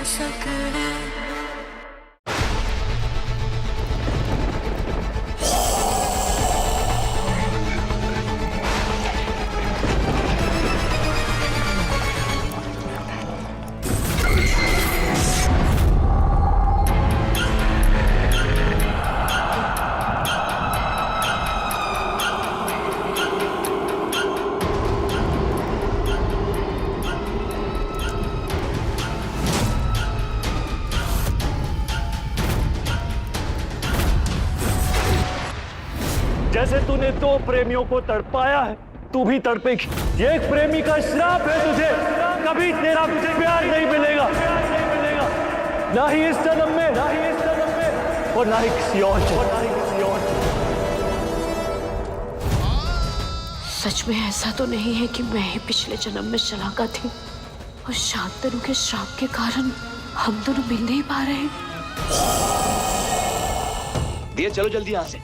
सकते। जैसे तूने दो प्रेमियों को तड़पाया है, तू भी तड़पेगी। ये एक प्रेमी का श्राप है तुझे। कभी तेरा तुझे प्यार नहीं मिलेगा, ना ही इस जन्म में, ना ही इस जन्म में, और ना ही किसी और जन्म। सच में ऐसा तो नहीं है कि मैं ही पिछले जन्म में शलाका थी और शांतनु के श्राप के कारण हम दोनों मिल नहीं पा रहे हैं। दिया, चलो जल्दी यहाँ से।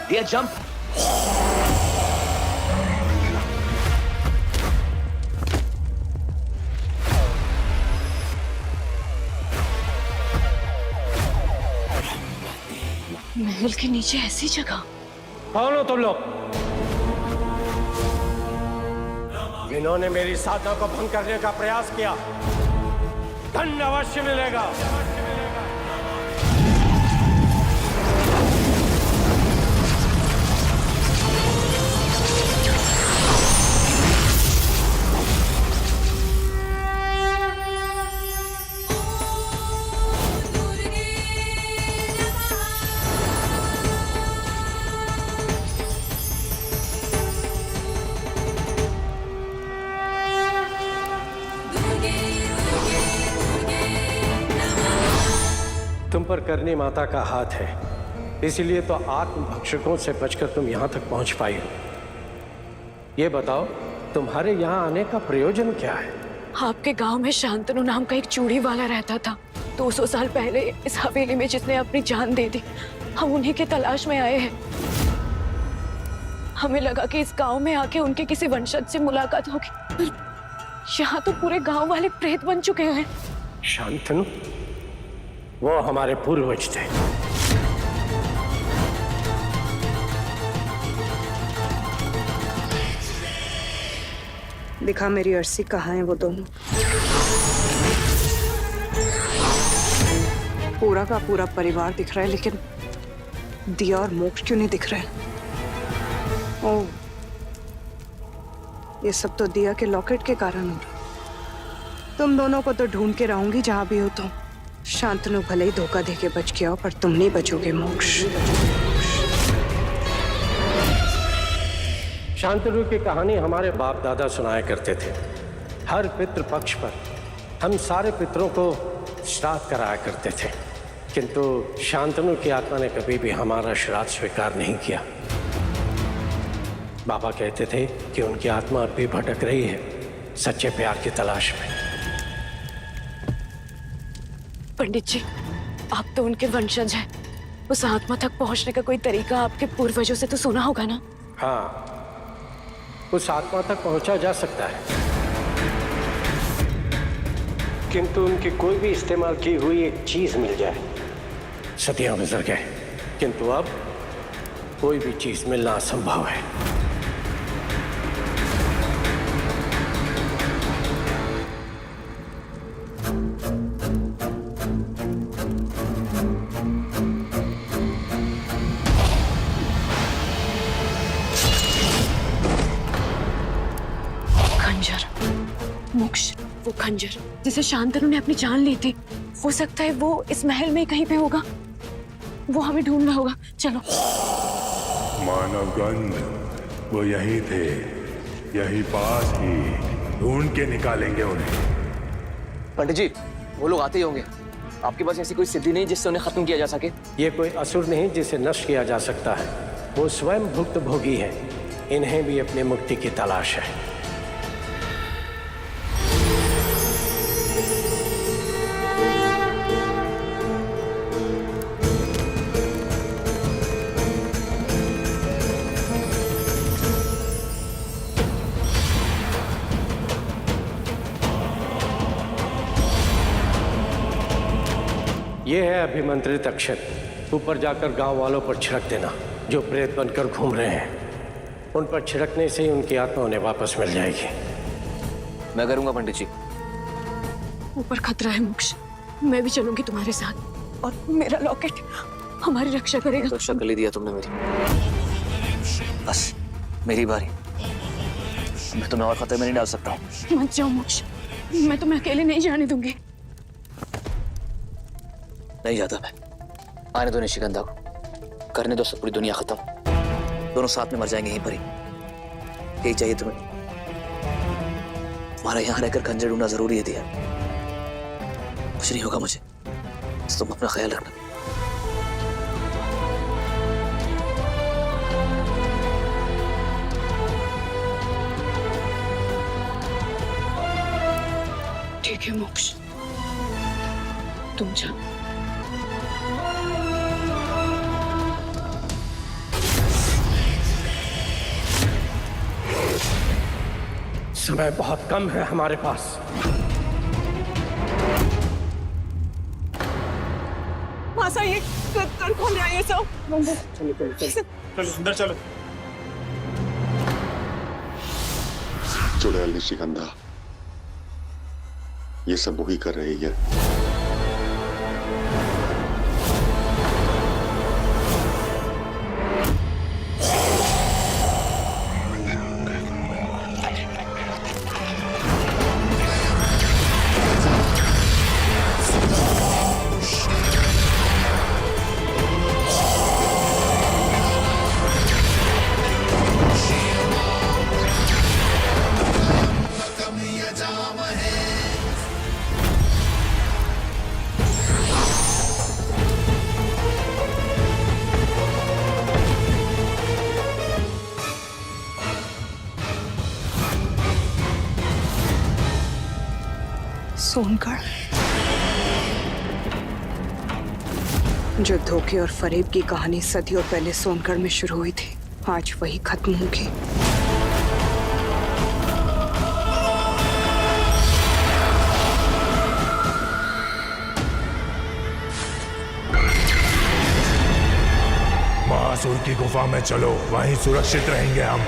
दिया, जंप। महल के नीचे ऐसी जगह? कौन हो तुम लोग? जिन्होंने मेरी साधना को भंग करने का प्रयास किया, दंड अवश्य मिलेगा। तुम पर करनी माता का हाथ है, इसीलिए तो आत्म भक्षकों से बचकर तुम यहाँ तक पहुँच पाई हो। ये बताओ, तुम्हारे यहाँ आने का प्रयोजन क्या है? आपके गांव में शांतनु नाम का एक चूड़ी वाला रहता था। 200 साल पहले इस हवेली में जिसने अपनी जान दे दी, हम उन्हीं की तलाश में आए हैं। हमें लगा कि इस गांव में आके उनके किसी वंशज से मुलाकात होगी, पर यहाँ तो पूरे गांव वाले प्रेत बन चुके हैं। शांतनु, वो हमारे पूर्वज थे। दिखा मेरी अर्सी, कहाँ है वो दोनों? पूरा का पूरा परिवार दिख रहा है, लेकिन दिया और मोक्ष क्यों नहीं दिख रहे? ओह, ये सब तो दिया के लॉकेट के कारण हो रहा। तुम दोनों को तो ढूंढ के रहूंगी जहां भी हो तुम। शांतनु भले ही धोखा देके बच गया हो, पर तुम नहीं बचोगे मोक्ष। शांतनु की कहानी हमारे बाप दादा सुनाया करते थे। हर पितृ पक्ष पर हम सारे पितरों को श्राद्ध कराया करते थे, किंतु शांतनु की आत्मा ने कभी भी हमारा श्राद्ध स्वीकार नहीं किया। बाबा कहते थे कि उनकी आत्मा अब भी भटक रही है सच्चे प्यार की तलाश में। पंडित जी, आप तो उनके वंशज हैं। उस आत्मा तक पहुंचने का कोई तरीका आपके पूर्वजों से तो सुना होगा ना? हाँ, उस आत्मा तक पहुंचा जा सकता है, किंतु उनकी कोई भी इस्तेमाल की हुई एक चीज मिल जाए। सदियां गुजर गए, किंतु अब कोई भी चीज मिलना असंभव है। मोक्ष, वो खंजर जिसे शांतनु ने अपनी जान ली थी, हो सकता है वो इस महल में कहीं पे होगा। वो हमें ढूंढना होगा, चलो। मानवगंध, वो यही थे, यही पास ही, ढूंढ के निकालेंगे उन्हें। पंडित जी, वो लोग आते ही होंगे। आपके पास ऐसी कोई सिद्धि नहीं जिससे उन्हें खत्म किया जा सके? ये कोई असुर नहीं जिसे नष्ट किया जा सकता है। वो स्वयं भुक्त भोगी है। इन्हें भी अपनी मुक्ति की तलाश है। ये है अभिमंत्रित अक्षत। ऊपर जाकर गांव वालों पर छिड़क देना जो प्रेत बनकर घूम रहे हैं। उन पर छिड़कने से ही उनकी आत्मा उन्हें वापस मिल जाएगी। मैं करूंगा पंडित जी। ऊपर खतरा है मोक्ष, मैं भी चलूंगी तुम्हारे साथ और मेरा लॉकेट हमारी रक्षा करेगा। तो अच्छा कर दिया तुमने मेरी। बस मेरी बारी। मैं तुम्हें और खतरे में नहीं डाल सकता हूँ। मत जाओ मोक्ष, मैं तुम्हें अकेले नहीं जाने दूंगी। नहीं जाता मैं। आने दो निशिगंधा को, करने दो सब पूरी दुनिया खत्म। दोनों साथ में मर जाएंगे यहीं पर ही। यही चाहिए तुम्हें? तुम्हारा यहाँ रहकर खंजर ढूंढना जरूरी है दिया। कुछ नहीं होगा मुझे, तो तुम अपना ख्याल रखना। ठीक है मोक्ष, तुम जाओ। समय बहुत कम है हमारे पास। मासा ये कर कौन रहा है ये सब? चलो अंदर चलो। चुड़ैल निशिगंधा, ये सब वही कर रही है। सोनगढ़, जो धोखे और फरेब की कहानी सदियों पहले सोनगढ़ में शुरू हुई थी, आज वही खत्म होगी। महासुर की गुफा में चलो, वहीं सुरक्षित रहेंगे हम।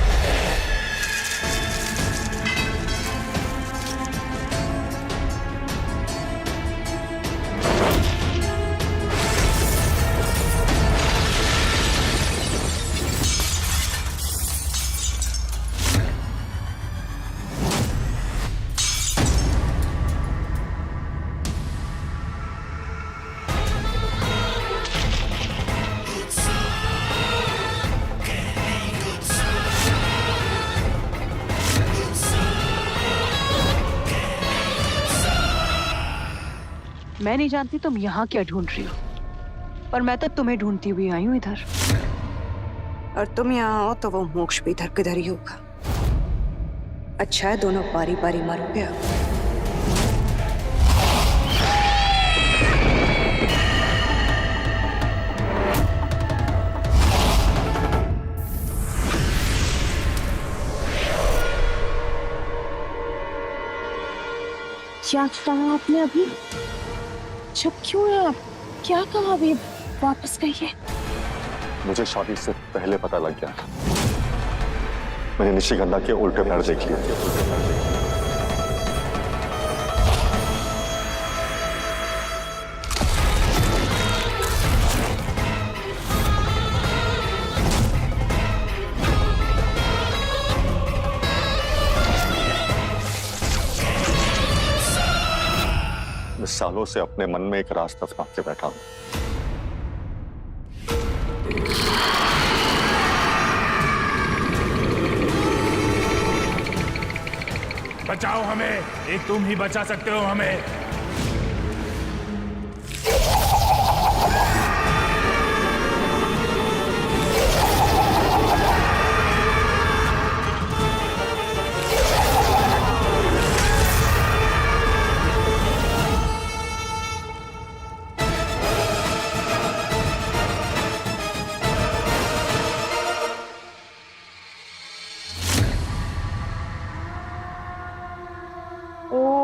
मैं नहीं जानती तुम यहाँ क्या ढूंढ रही हो, पर मैं तो तुम्हें ढूंढती हुई आई हूँ इधर। और तुम यहाँ आओ तो वो मोक्ष भी इधर किधर ही होगा। अच्छा है दोनों बारी बारी मारोगे अब। क्या कहा आपने अभी? चुप क्यों है आप? क्या कहा अभी? वापस कहिए। मुझे शादी से पहले पता लग गया था। मैंने निशिगंधा के उल्टे पैर देख लिए। मैं सालों से अपने मन में एक रास्ता फाँक के बैठा हूं। बचाओ हमें, एक तुम ही बचा सकते हो हमें।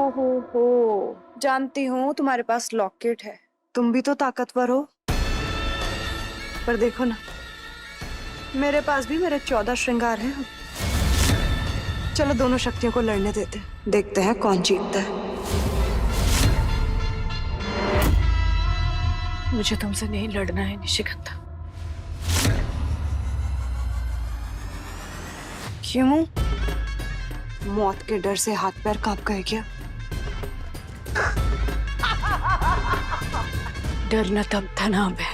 हो, जानती हूँ तुम्हारे पास लॉकेट है, तुम भी तो ताकतवर हो। पर देखो ना, मेरे पास भी मेरे 14 श्रृंगार हैं। चलो दोनों शक्तियों को लड़ने देते हैं, देखते हैं कौन जीतता है। मुझे तुमसे नहीं लड़ना है निशिगंधा। क्यों? मौत के डर से हाथ पैर कांप गए क्या? डरना तब था ना है।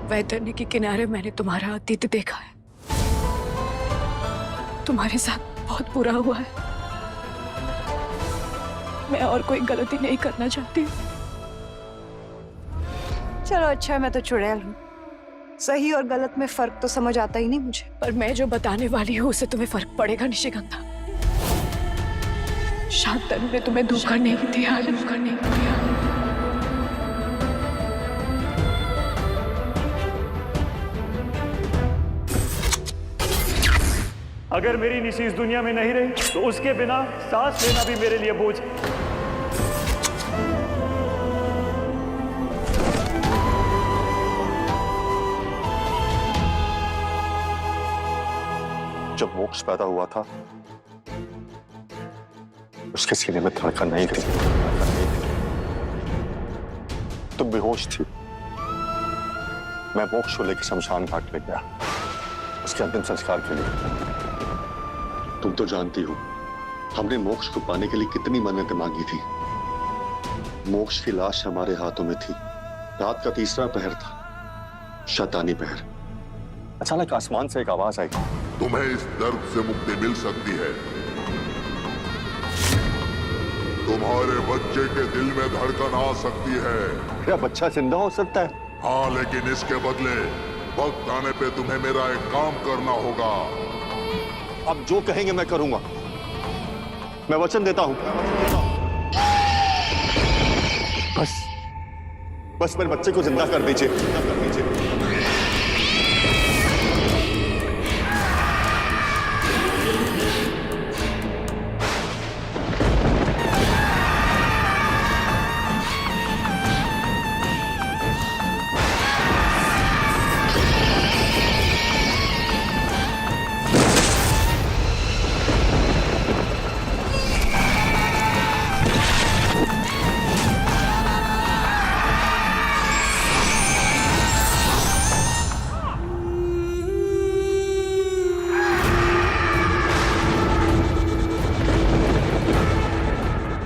वैतरणी के किनारे मैंने तुम्हारा अतीत देखा है। तुम्हारे साथ बहुत बुरा हुआ है। मैं और कोई गलती नहीं करना चाहती। चलो अच्छा, मैं तो चुड़ैल हूँ, सही और गलत में फर्क तो समझ आता ही नहीं मुझे। पर मैं जो बताने वाली हूँ उससे तुम्हें फर्क पड़ेगा निशिगंधा। शांतनु ने तुम्हें धोखा नहीं दिया, धोखा नहीं दिया। अगर मेरी निशी इस दुनिया में नहीं रही तो उसके बिना सांस लेना भी मेरे लिए बोझ है। जब मोक्ष पैदा हुआ था उसके सीने में धड़कन नहीं थी, तुम बेहोश थी। मैं मोक्ष को लेकर शमशान घाट ले गया उसके अंतिम संस्कार के लिए। तुम तो जानती हो हमने मोक्ष को पाने के लिए कितनी मन्नतें मांगी थी। मोक्ष की लाश हमारे हाथों में थी। रात का तीसरा पहर था, शैतानी पहर। अचानक आसमान से एक आवाज आई, तुम्हें इस दर्द से मुक्ति मिल सकती है। तुम्हारे बच्चे के दिल में धड़कन आ सकती है। मेरा बच्चा जिंदा हो सकता है? हाँ, लेकिन इसके बदले वक्त आने पे तुम्हें मेरा एक काम करना होगा। आप जो कहेंगे मैं करूंगा, मैं वचन देता हूं। बस मेरे बच्चे को जिंदा कर दीजिए, जिंदा कर दीजिए।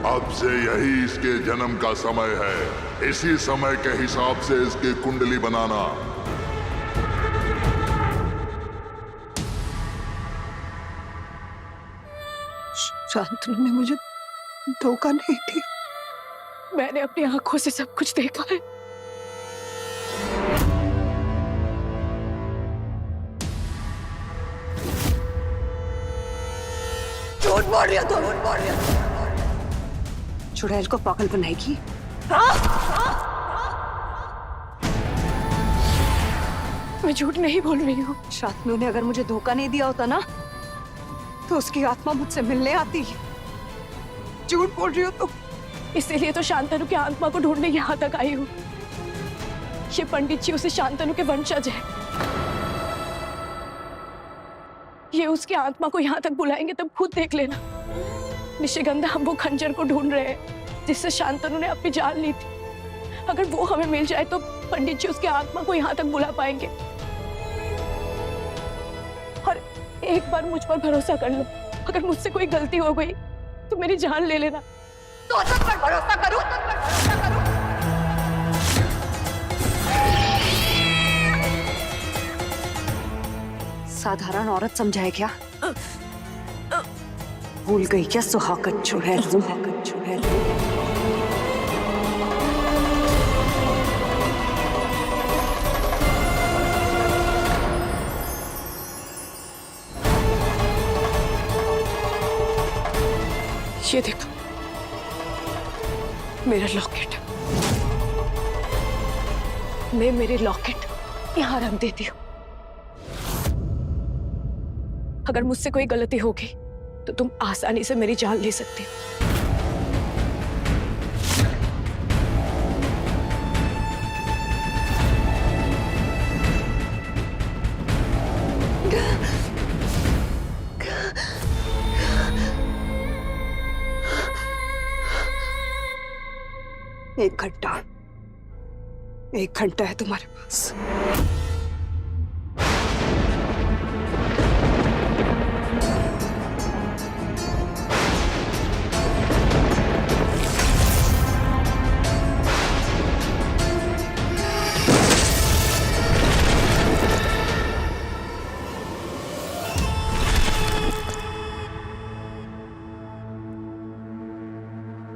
अब से यही इसके जन्म का समय है। इसी समय के हिसाब से इसकी कुंडली बनाना। शांतनु ने मुझे धोखा नहीं दिया। मैंने अपनी आंखों से सब कुछ देखा है। झूठ बोल रही हो तुम, झूठ बोल रही हो। चुड़ैल को पागल बनाएगी। मैं झूठ नहीं बोल रही हूँ। शांतनु ने अगर मुझे धोखा नहीं दिया होता ना, तो उसकी आत्मा मुझसे मिलने आती। झूठ बोल रही हो तुम। इसीलिए तो शांतनु की आत्मा को ढूंढने यहाँ तक आई हूँ। ये पंडित जी उसे शांतनु के वंशज है। ये उसकी आत्मा को यहाँ तक बुलाएंगे तब खुद देख लेना। निशिगंधा, हम वो खंजर को ढूंढ रहे हैं जिससे शांतनु ने अपनी जान ली थी। अगर वो हमें मिल जाए तो पंडित जी उसकी आत्मा को यहाँ तक बुला पाएंगे। और एक बार मुझ पर भरोसा कर लो, अगर मुझसे कोई गलती हो गई तो मेरी जान ले लेना। तो सब पर भरोसा करूं, सब पर भरोसा करूं। साधारण औरत समझाए क्या? भूल गई क्या सुहागत चुड़ैल? सुहागत चुड़ैल। ये देखो मेरा लॉकेट। मैं मेरे लॉकेट यहाँ रख देती हूँ। अगर मुझसे कोई गलती होगी तो तुम आसानी से मेरी जान ले सकते हो। एक घंटा है तुम्हारे पास।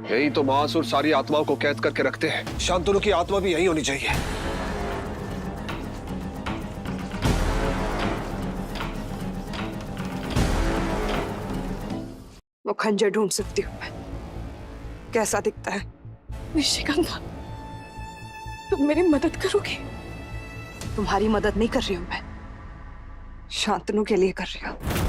यही तो महासुर सारी आत्माओं को कैद करके रखते हैं। शांतनु की आत्मा भी यही होनी चाहिए। वो खंजर ढूंढ सकती हूँ मैं। कैसा दिखता है? निशिगंधा, तुम मेरी मदद करोगे? तुम्हारी मदद नहीं कर रही हूं मैं, शांतनु के लिए कर रही हूं।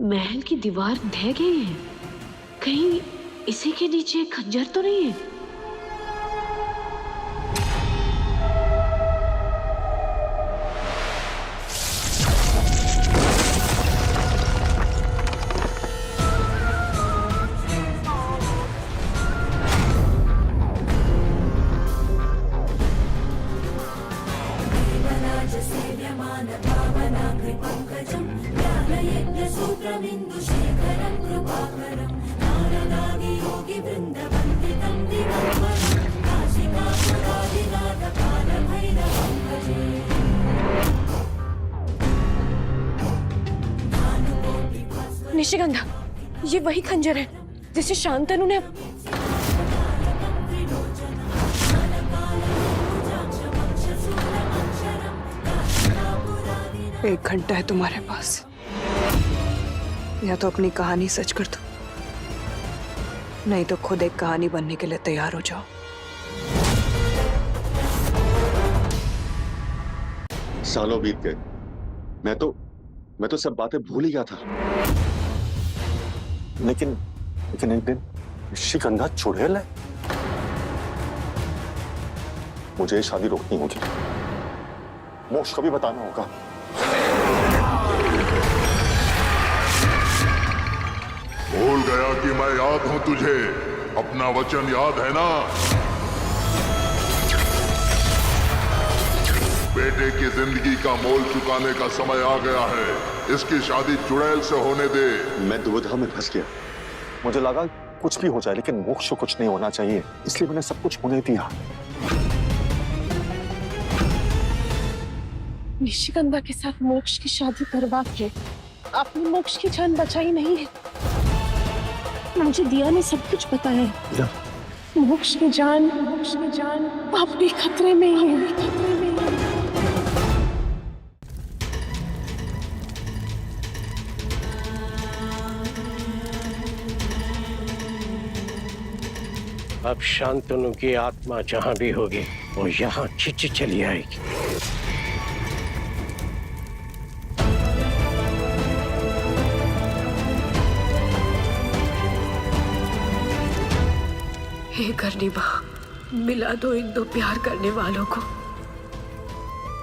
महल की दीवार ढह गई है, कहीं इसी के नीचे खंजर तो नहीं है? निशिगंधा, ये वही खंजर है जिसे शांतनु ने एक घंटा है तुम्हारे पास, या तो अपनी कहानी सच कर दो, नहीं तो खुद एक कहानी बनने के लिए तैयार हो जाओ। सालों बीत गए, मैं तो सब बातें भूल ही गया था। लेकिन एक दिन निशिगंधा चुड़ैल है। मुझे ये शादी रोकनी होगी, मोक्ष को भी बताना होगा। भूल गया कि मैं याद हूं तुझे, अपना वचन याद है ना? बेटे की जिंदगी का मोल चुकाने का समय आ गया है। इसकी शादी चुड़ैल से होने दे। मैं दुविधा में फंस गया। मुझे लगा कुछ भी हो जाए, लेकिन मोक्ष को कुछ नहीं होना चाहिए, इसलिए मैंने सब कुछ होने दिया। निशिगंधा के साथ मोक्ष की शादी करवा के आपने मोक्ष की जान बचाई नहीं है। मुझे दिया ने सब कुछ बताया है। मोक्ष की जान आप भी खतरे में ही है। अब शांतनु की आत्मा जहां भी होगी वो यहाँ खिंच चली आएगी। हे करनी मां, मिला दो इन दो प्यार करने वालों को,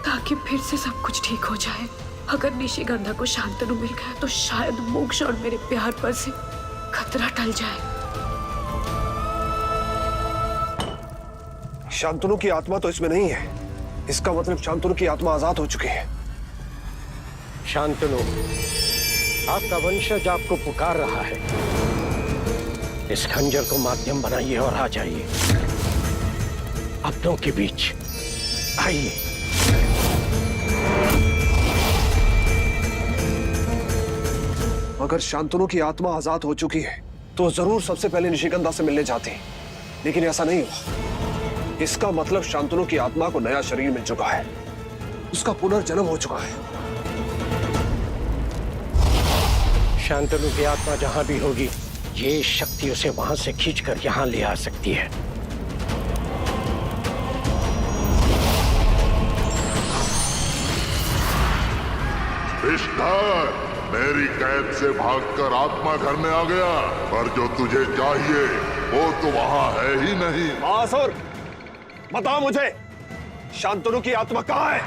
ताकि फिर से सब कुछ ठीक हो जाए। अगर निशिगंधा को शांतनु मिल गया तो शायद मोक्ष और मेरे प्यार पर से खतरा टल जाए। शांतनु की आत्मा तो इसमें नहीं है, इसका मतलब शांतनु की आत्मा आजाद हो चुकी है। शांतनु, आपका वंशज आपको पुकार रहा है। इस खंजर को माध्यम बनाइए और आ जाइए अपनों के बीच। आइए। अगर शांतनु की आत्मा आजाद हो चुकी है तो जरूर सबसे पहले निशिगंधा से मिलने जाती। लेकिन ऐसा नहीं हुआ। इसका मतलब शांतनु की आत्मा को नया शरीर मिल चुका है, उसका पुनर्जन्म हो चुका है। शांतनु की आत्मा जहां भी होगी, ये शक्ति उसे वहां से खींचकर यहां ले आ सकती है। विष्ठर, मेरी कैद से भागकर आत्मा घर में आ गया, पर जो तुझे चाहिए वो तो वहां है ही नहीं। महासुर, बताओ मुझे, शांतनु की आत्मा कहाँ है?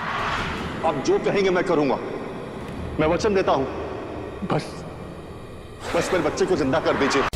आप जो कहेंगे मैं करूंगा, मैं वचन देता हूं। बस मेरे बच्चे को जिंदा कर दीजिए।